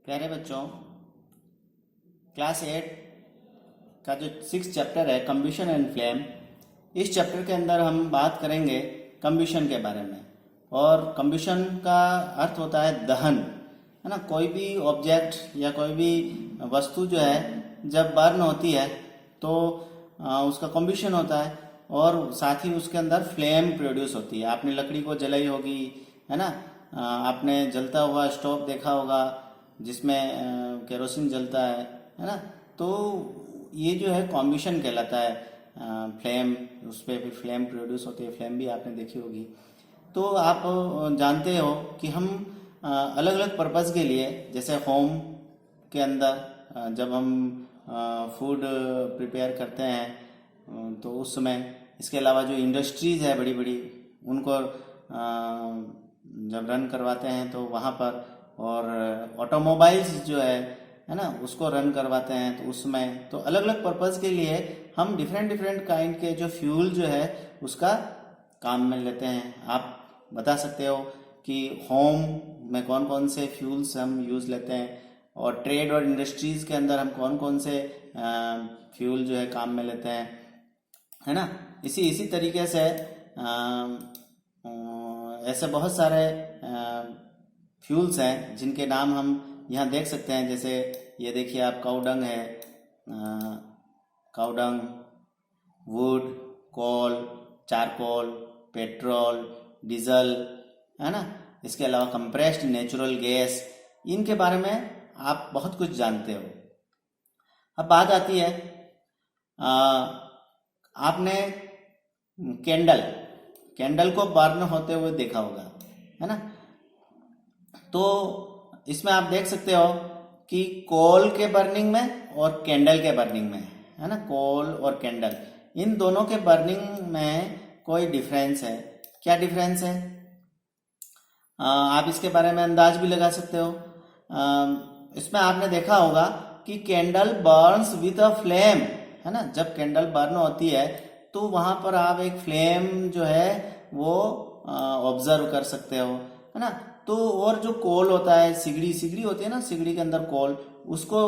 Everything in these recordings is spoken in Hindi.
प्यारे बच्चों, क्लास 8 का जो 6 चैप्टर है कम्बशन एंड फ्लेम, इस चैप्टर के अंदर हम बात करेंगे कम्बशन के बारे में। और कम्बशन का अर्थ होता है दहन, है ना। कोई भी ऑब्जेक्ट या कोई भी वस्तु जो है जब बर्न होती है तो उसका कम्बशन होता है और साथ ही उसके अंदर फ्लेम प्रोड्यूस होती है। आपने लकड़ी को जलाई होगी, है ना। आपने जलता हुआ स्टोव देखा होगा जिसमें केरोसिन जलता है ना। तो ये जो है कॉम्बिशन कहलाता है। फ्लेम, उस पर भी फ्लेम प्रोड्यूस होती है, फ्लेम भी आपने देखी होगी। तो आप जानते हो कि हम अलग अलग पर्पज़ के लिए, जैसे होम के अंदर जब हम फूड प्रिपेयर करते हैं तो उस समय, इसके अलावा जो इंडस्ट्रीज़ है बड़ी बड़ी, उनको जब रन करवाते हैं तो वहाँ पर, और ऑटोमोबाइल्स जो है ना, उसको रन करवाते हैं तो उसमें, तो अलग अलग पर्पज़ के लिए हम डिफरेंट डिफरेंट काइंड के जो फ्यूल जो है उसका काम में लेते हैं। आप बता सकते हो कि होम में कौन कौन से फ्यूल्स हम यूज़ लेते हैं, और ट्रेड और इंडस्ट्रीज़ के अंदर हम कौन कौन से फ्यूल जो है काम में लेते हैं, है ना। इसी तरीके से ऐसे बहुत सारे फ्यूल्स हैं जिनके नाम हम यहाँ देख सकते हैं। जैसे ये देखिए आप, काउडंग है, cow dung, wood, coal, charcoal, petrol, diesel, है ना। इसके अलावा कंप्रेस्ड नेचुरल गैस, इनके बारे में आप बहुत कुछ जानते हो। अब बात आती है, आपने कैंडल को बर्न होते हुए देखा होगा, है ना। तो इसमें आप देख सकते हो कि कोल के बर्निंग में और कैंडल के बर्निंग में, है ना, कोल और कैंडल, इन दोनों के बर्निंग में कोई डिफरेंस है। क्या डिफरेंस है? आप इसके बारे में अंदाज भी लगा सकते हो। इसमें आपने देखा होगा कि candle Burns with a flame, है ना। जब कैंडल बर्न होती है तो वहां पर आप एक फ्लेम जो है वो ऑब्जर्व कर सकते हो, है ना। तो और जो कोल होता है, सिगड़ी होती है ना, सिगड़ी के अंदर कोल, उसको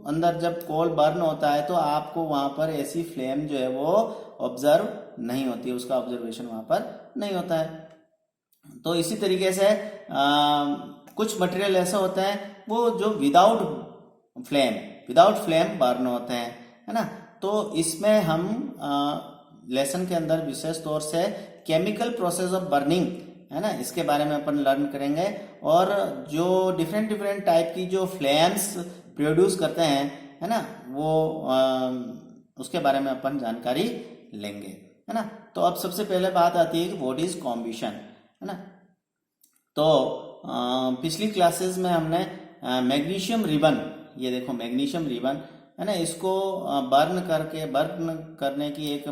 अंदर जब कोल बर्न होता है तो आपको वहां पर ऐसी फ्लेम जो है वो ऑब्जर्व नहीं होती है, उसका ऑब्जर्वेशन वहां पर नहीं होता है। तो इसी तरीके से कुछ मटेरियल ऐसे होते हैं वो जो विदाउट फ्लेम बर्न होते हैं, है ना। तो इसमें हम लेसन के अंदर विशेष तौर से केमिकल प्रोसेस ऑफ बर्निंग, है ना, इसके बारे में अपन लर्न करेंगे। और जो डिफरेंट डिफरेंट टाइप की जो फ्लेम्स प्रोड्यूस करते हैं, है ना, वो उसके बारे में अपन जानकारी लेंगे, है ना। तो अब सबसे पहले बात आती है कि व्हाट इज कॉम्बिशन, है ना। तो पिछली क्लासेस में हमने मैग्नीशियम रिबन, ये देखो मैग्नीशियम रिबन, है ना, इसको बर्न करने की एक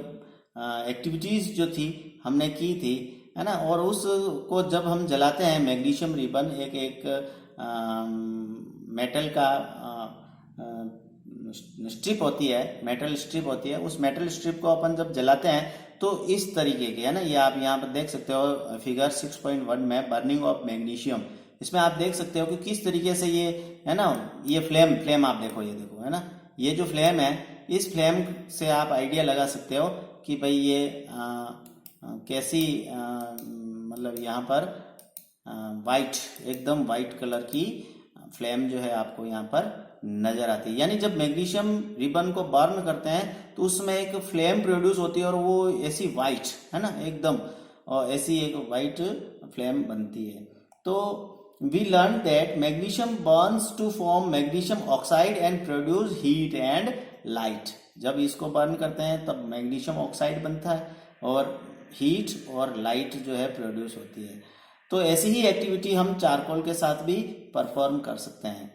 एक्टिविटीज जो थी हमने की थी, है ना। और उसको जब हम जलाते हैं, मैग्नीशियम रिबन एक मेटल का स्ट्रिप होती है, मेटल स्ट्रिप होती है। उस मेटल स्ट्रिप को अपन जब जलाते हैं तो इस तरीके के, है ना, ये आप यहाँ पर देख सकते हो फिगर 6.1 में, बर्निंग ऑफ मैग्नीशियम। इसमें आप देख सकते हो कि किस तरीके से ये, है ना, ये फ्लेम आप देखो, ये देखो, है ना, ये जो फ्लेम है, इस फ्लेम से आप आइडिया लगा सकते हो कि भाई ये कैसी, मतलब यहाँ पर वाइट, एकदम वाइट कलर की फ्लेम जो है आपको यहाँ पर नजर आती है। यानी जब मैग्नीशियम रिबन को बर्न करते हैं तो उसमें एक फ्लेम प्रोड्यूस होती है और वो ऐसी वाइट, है ना, एकदम, और ऐसी एक वाइट फ्लेम बनती है। तो we learn that magnesium burns to form magnesium oxide and produce heat and light. जब इसको बर्न करते हैं तब मैग्नीशियम ऑक्साइड बनता है और हीट और लाइट जो है प्रोड्यूस होती है। तो ऐसी ही एक्टिविटी हम चारकोल के साथ भी परफॉर्म कर सकते हैं।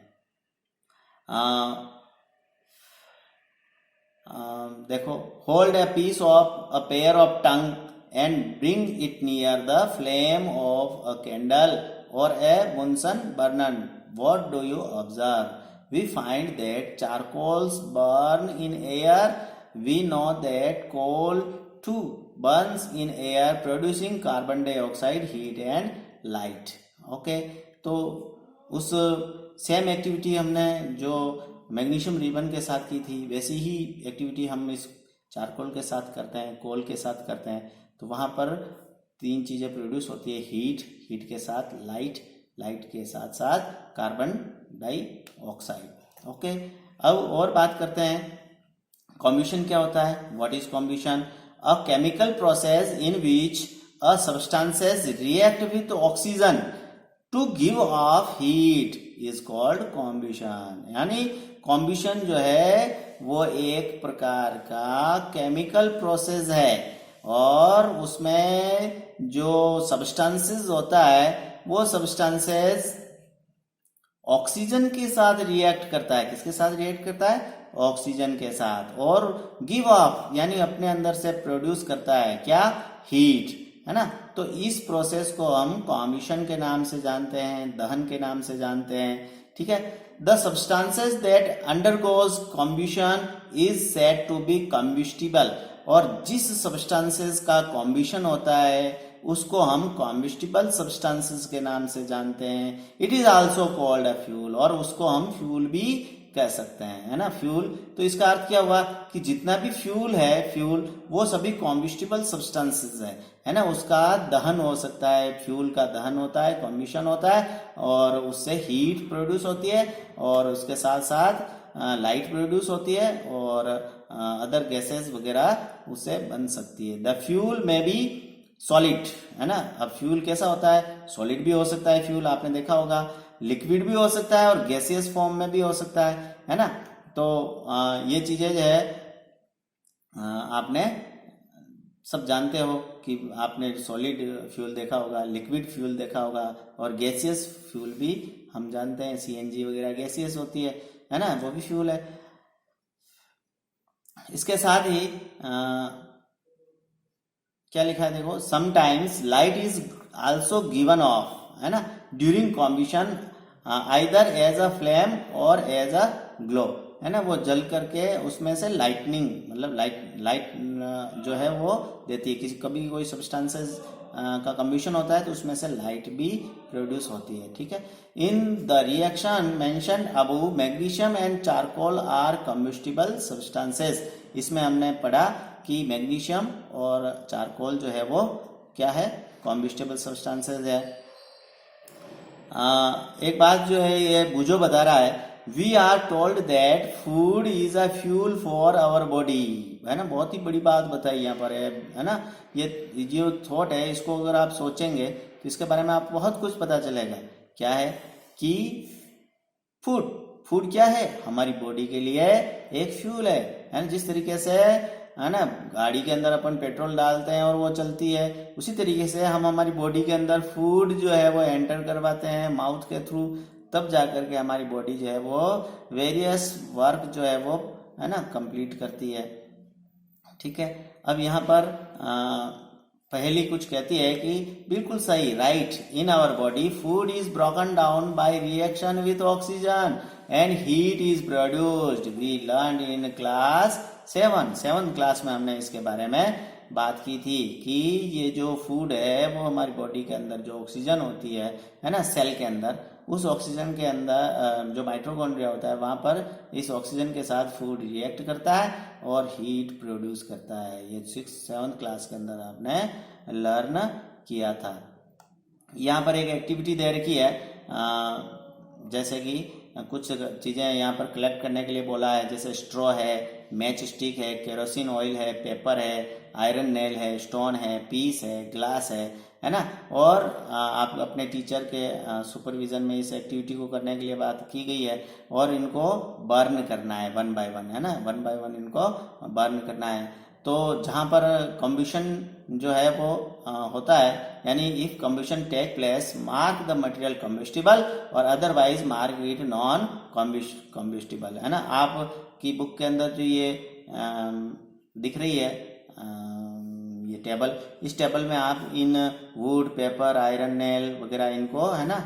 देखो, hold a piece of a pair of tong and bring it near the flame of a candle और a Bunsen burner, what do you observe? We find that charcoals burn in air, we know that coal too burns in air producing carbon dioxide, heat and light. Okay, तो उस सेम एक्टिविटी हमने जो मैग्नीशियम रिबन के साथ की थी वैसी ही एक्टिविटी हम इस चारकोल के साथ करते हैं, कोल के साथ करते हैं। तो वहाँ पर तीन चीज़ें प्रोड्यूस होती है, हीट के साथ लाइट के साथ साथ कार्बन डाइऑक्साइड। ओके, अब और बात करते हैं कॉम्बशन क्या होता है। What is combustion? A chemical process in which a substances react with oxygen to give off heat is called combustion. यानी कॉम्बशन जो है वो एक प्रकार का केमिकल प्रोसेस है और उसमें जो सब्सटेंसेस होता है वो सब्सटेंसेस ऑक्सीजन के साथ रिएक्ट करता है। किसके साथ रिएक्ट करता है? ऑक्सीजन के साथ। और गिव ऑफ यानी अपने अंदर से प्रोड्यूस करता है क्या? हीट, है ना। तो इस प्रोसेस को हम कॉम्बशन के नाम से जानते हैं, दहन के नाम से जानते हैं। ठीक है। The substances that undergoes combustion is said to be combustible. और जिस सब्सटेंसेस का कॉम्बशन होता है उसको हम कॉम्बिस्टिबल सब्सटेंसेस के नाम से जानते हैं। It is also called a fuel, और उसको हम फ्यूल भी कह सकते हैं, है ना। फ्यूल, तो इसका अर्थ क्या हुआ कि जितना भी फ्यूल है, फ्यूल वो सभी कॉम्बिस्टिबल सब्सटेंसेस है ना। उसका दहन हो सकता है, फ्यूल का दहन होता है, कॉम्बिशन होता है और उससे हीट प्रोड्यूस होती है और उसके साथ साथ लाइट प्रोड्यूस होती है और अदर गैसेस वगैरह उससे बन सकती है। द फ्यूल में भी सॉलिड, है ना। अब फ्यूल कैसा होता है? सॉलिड भी हो सकता है फ्यूल, आपने देखा होगा। लिक्विड भी हो सकता है और गैसियस फॉर्म में भी हो सकता है ना। तो ये चीजें जो है आपने सब जानते हो कि आपने सॉलिड फ्यूल देखा होगा, लिक्विड फ्यूल देखा होगा और गैसियस फ्यूल भी हम जानते हैं, सीएनजी वगैरह गैसियस होती है ना, वो भी फ्यूल है। इसके साथ ही क्या लिखा है देखो, sometimes light is also given off, है ना, during combustion either as a flame और एज अ ग्लो, है ना। वो जल करके उसमें से लाइटनिंग, मतलब लाइट जो है वो देती है। किसी कभी कोई सब्सटेंसेस का कम्बिशन होता है तो उसमें से लाइट भी प्रोड्यूस होती है। ठीक है। In the reaction mentioned above magnesium and charcoal are combustible substances. इसमें हमने पढ़ा कि मैग्नीशियम और चारकोल जो है वो क्या है? कॉम्बिस्टिबल सब्सटेंसेस है। एक बात जो है ये बुझो बता रहा है, we are told that food is a fuel for our body, है ना। बहुत ही बड़ी बात बताई यहाँ पर है ना। ये जो थॉट है इसको अगर आप सोचेंगे तो इसके बारे में आपको बहुत कुछ पता चलेगा। क्या है कि फूड क्या है? हमारी बॉडी के लिए एक फ्यूल है ना। जिस तरीके से, है ना, गाड़ी के अंदर अपन पेट्रोल डालते हैं और वो चलती है, उसी तरीके से हम हमारी बॉडी के अंदर फूड जो है वो एंटर करवाते हैं माउथ के थ्रू, तब जाकर के हमारी बॉडी जो है वो वेरियस वर्क जो है वो, है ना, कंप्लीट करती है। ठीक है। अब यहाँ पर पहली कुछ कहती है कि बिल्कुल सही, right, in our body food is broken down by reaction with oxygen and heat is produced. We learn in class 7th class में हमने इसके बारे में बात की थी कि ये जो फूड है वो हमारी बॉडी के अंदर जो ऑक्सीजन होती है ना, सेल के अंदर, उस ऑक्सीजन के अंदर जो माइटोकॉन्ड्रिया होता है वहां पर इस ऑक्सीजन के साथ फूड रिएक्ट करता है और हीट प्रोड्यूस करता है। ये 7th क्लास के अंदर आपने लर्न किया था। यहाँ पर एक एक्टिविटी दे रखी है, जैसे कि कुछ चीजें यहाँ पर कलेक्ट करने के लिए बोला है, जैसे स्ट्रॉ है, मैच स्टिक है, केरोसिन ऑयल है, पेपर है, आयरन नेल है, स्टोन है, पीस है, ग्लास है ना। और आप अपने टीचर के सुपरविजन में इस एक्टिविटी को करने के लिए बात की गई है और इनको बर्न करना है 1 by 1, है ना, 1 by 1 इनको बर्न करना है। तो जहाँ पर कम्बशन जो है वो होता है, यानी if combustion take place mark the material combustible और otherwise mark it non combustible, है ना। आपकी बुक के अंदर जो ये दिख रही है ये टेबल, इस टेबल में आप इन वुड, पेपर, आयरन नेल वगैरह इनको, है ना,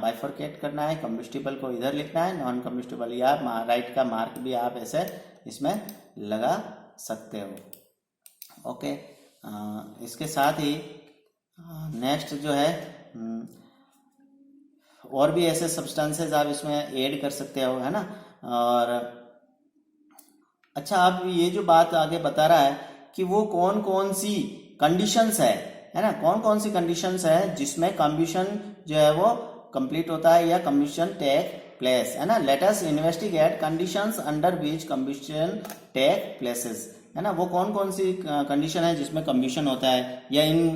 बाइफरकेट करना है। कम्बस्टिबल को इधर लिखना है, नॉन कम्बस्टिबल या राइट का मार्क भी आप ऐसे इसमें लगा सकते हो। ओके। इसके साथ ही नेक्स्ट जो है और भी ऐसे सब्सटेंसेस आप इसमें ऐड कर सकते हो, है ना। और अच्छा, अब ये जो बात आगे बता रहा है कि वो कौन कौन सी कंडीशंस है ना, कौन कौन सी कंडीशंस है जिसमें कम्बिशन जो है वो कंप्लीट होता है या कम्बिशन टेक प्लेस, है ना। Let us investigate conditions under which combustion take places, है ना। वो कौन कौन सी कंडीशन है जिसमें कम्बिशन होता है या इन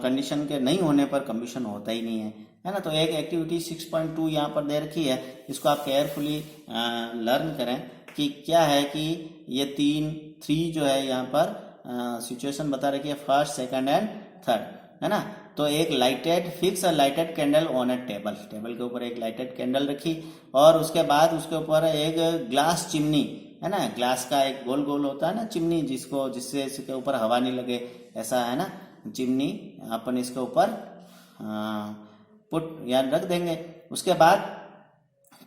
कंडीशन के नहीं होने पर कम्बिशन होता ही नहीं है ना। तो एक एक्टिविटी 6.2 यहाँ पर दे रखी है, इसको आप केयरफुली लर्न करें कि क्या है कि ये थ्री जो है यहाँ पर सिचुएशन बता रखी है, फर्स्ट, सेकंड एंड थर्ड, है ना। तो एक lighted fix lighted candle on A table, table के ऊपर एक लाइटेड कैंडल रखी और उसके बाद उसके ऊपर एक ग्लास चिमनी, है ना। ग्लास का एक गोल गोल होता है ना चिमनी, जिससे इसके ऊपर हवा नहीं लगे, ऐसा, है ना। चिमनी अपन इसके ऊपर पुट या रख देंगे। उसके बाद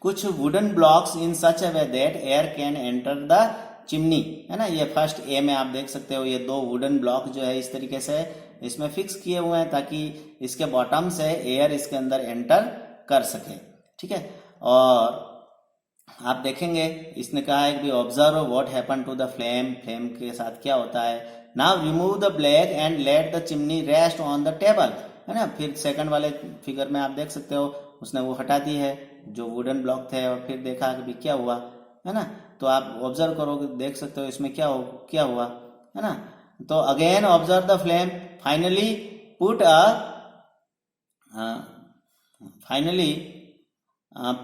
कुछ wooden blocks in such A way that air can enter the chimney, है ना। ये फर्स्ट ए में आप देख सकते हो, ये 2 वुडन ब्लॉक जो है इस तरीके से इसमें फिक्स किए हुए हैं ताकि इसके बॉटम से एयर इसके अंदर एंटर कर सके, ठीक है। और आप देखेंगे इसने कहा है कि observe what happen to the flame, flame के साथ क्या होता है। Now remove the black and let the chimney rest on the table, है ना। फिर सेकंड वाले फिगर में आप देख सकते हो उसने वो हटा दी है जो वुडन ब्लॉक थे और फिर देखा कि क्या हुआ, है ना। तो आप ऑब्जर्व करोगे, देख सकते हो इसमें क्या हुआ, है ना। तो again observe the flame, finally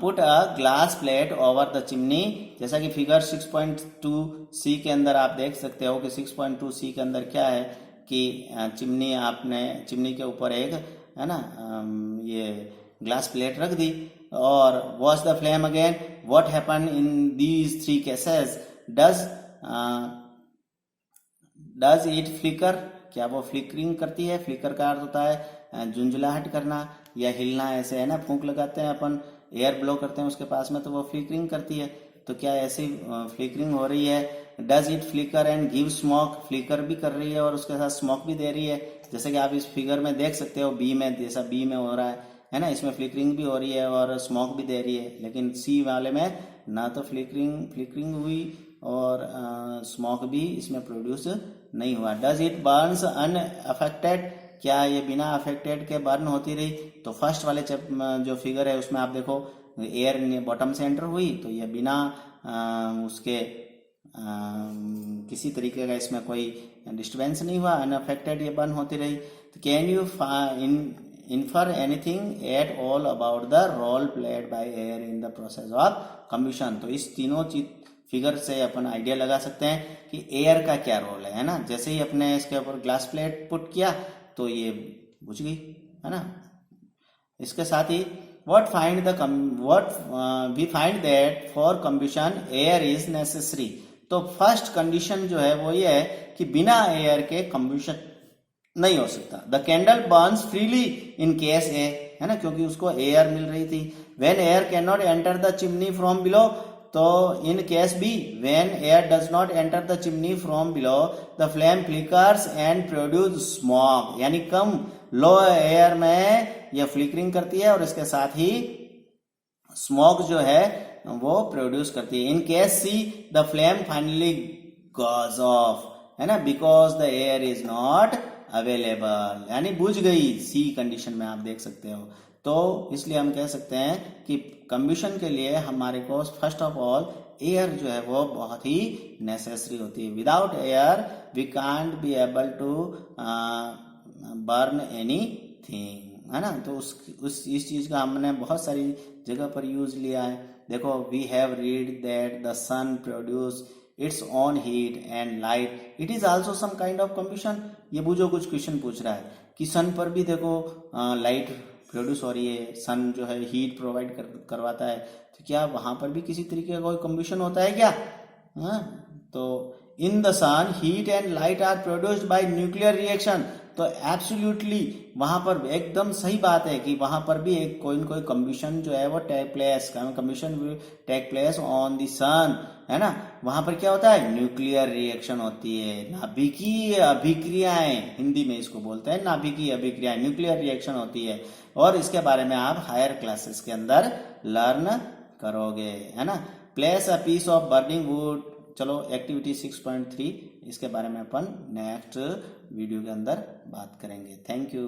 put a glass plate over the chimney, जैसा कि फिगर 6.2 सी के अंदर आप देख सकते हो कि 6.2 सी के अंदर क्या है कि चिमनी के ऊपर एक, है ना, ये ग्लास प्लेट रख दी और watch the flame again, what happen in these 3 cases, does it flicker, क्या वो फ्लिकरिंग करती है। फ्लिकर का अर्थ होता है झुंझलाहट करना या हिलना, ऐसे, है ना। फूंक लगाते हैं अपन, एयर ब्लो करते हैं उसके पास में तो वो फ्लिकरिंग करती है, तो क्या ऐसी फ्लिकरिंग हो रही है। Does it flicker and give smoke, flicker भी कर रही है और उसके साथ स्मोक भी दे रही है, जैसे कि आप इस फिगर में देख सकते हो बी में, जैसा बी में हो रहा है ना। इसमें फ्लिकरिंग भी हो रही है और स्मोक भी दे रही है, लेकिन सी वाले में ना तो फ्लिकरिंग हुई और स्मोक भी इसमें प्रोड्यूस नहीं हुआ। डज इट बर्न्स अनअफेक्टेड, क्या ये बिना अफेक्टेड के बर्न होती रही। तो फर्स्ट वाले जो फिगर है उसमें आप देखो एयर बॉटम से एंटर हुई तो ये बिना उसके किसी तरीके का इसमें कोई डिस्टर्बेंस नहीं हुआ, अनअफेक्टेड ये बर्न होती रही। तो can you infer anything at all about the role played by air in the process of combustion। तो इस तीनों फिगर से अपन आइडिया लगा सकते हैं कि एयर का क्या रोल है ना। जैसे ही अपने इसके ऊपर ग्लास प्लेट पुट किया तो ये बुझ गई, है ना। इसके साथ ही what we find that for combustion air is necessary। तो फर्स्ट कंडीशन जो है वो ये है कि बिना एयर के कंब्यूशन नहीं हो सकता। The candle burns freely in case A, है ना, क्योंकि उसको एयर मिल रही थी। When air can not enter the chimney from below, तो in case B when air does not enter the chimney from below the flame flickers and produce smoke, यानी कम लो एयर में यह फ्लिकरिंग करती है और इसके साथ ही स्मोक जो है वो प्रोड्यूस करती है। In case see the flame finally goes off, है ना, because the air is not available, यानी बुझ गई सी कंडीशन में आप देख सकते हो। तो इसलिए हम कह सकते हैं कि कंब्यूशन के लिए हमारे को फर्स्ट ऑफ ऑल एयर जो है वो बहुत ही नेसेसरी होती है। Without air we can't be able to burn anything, है ना। तो इस चीज का हमने बहुत सारी जगह पर यूज लिया है। देखो, we have read that the sun produce its own heat and light, it is also some kind of combustion. ये बुझो कुछ क्वेश्चन पूछ रहा है कि सन पर भी देखो लाइट प्रोड्यूस हो रही है, सन जो है हीट प्रोवाइड करवाता है, तो क्या वहां पर भी किसी तरीके का कोई कंब्यूशन होता है क्या? तो in the sun heat and light are produced by nuclear reaction, तो एब्सोल्युटली वहां पर एकदम सही बात है कि वहां पर भी एक कोई न कोई कम्बिशन जो है वो take place, combustion take place on the sun, है ना। वहां पर क्या होता है, न्यूक्लियर रिएक्शन होती है, नाभिकीय अभिक्रियाएं, हिंदी में इसको बोलते हैं नाभिकीय अभिक्रियाएं, न्यूक्लियर रिएक्शन होती है। और इसके बारे में आप हायर क्लासेस के अंदर लर्न करोगे, है ना। Place a piece of burning wood, चलो एक्टिविटी 6.3 इसके बारे में अपन नेक्स्ट वीडियो के अंदर बात करेंगे। Thank you.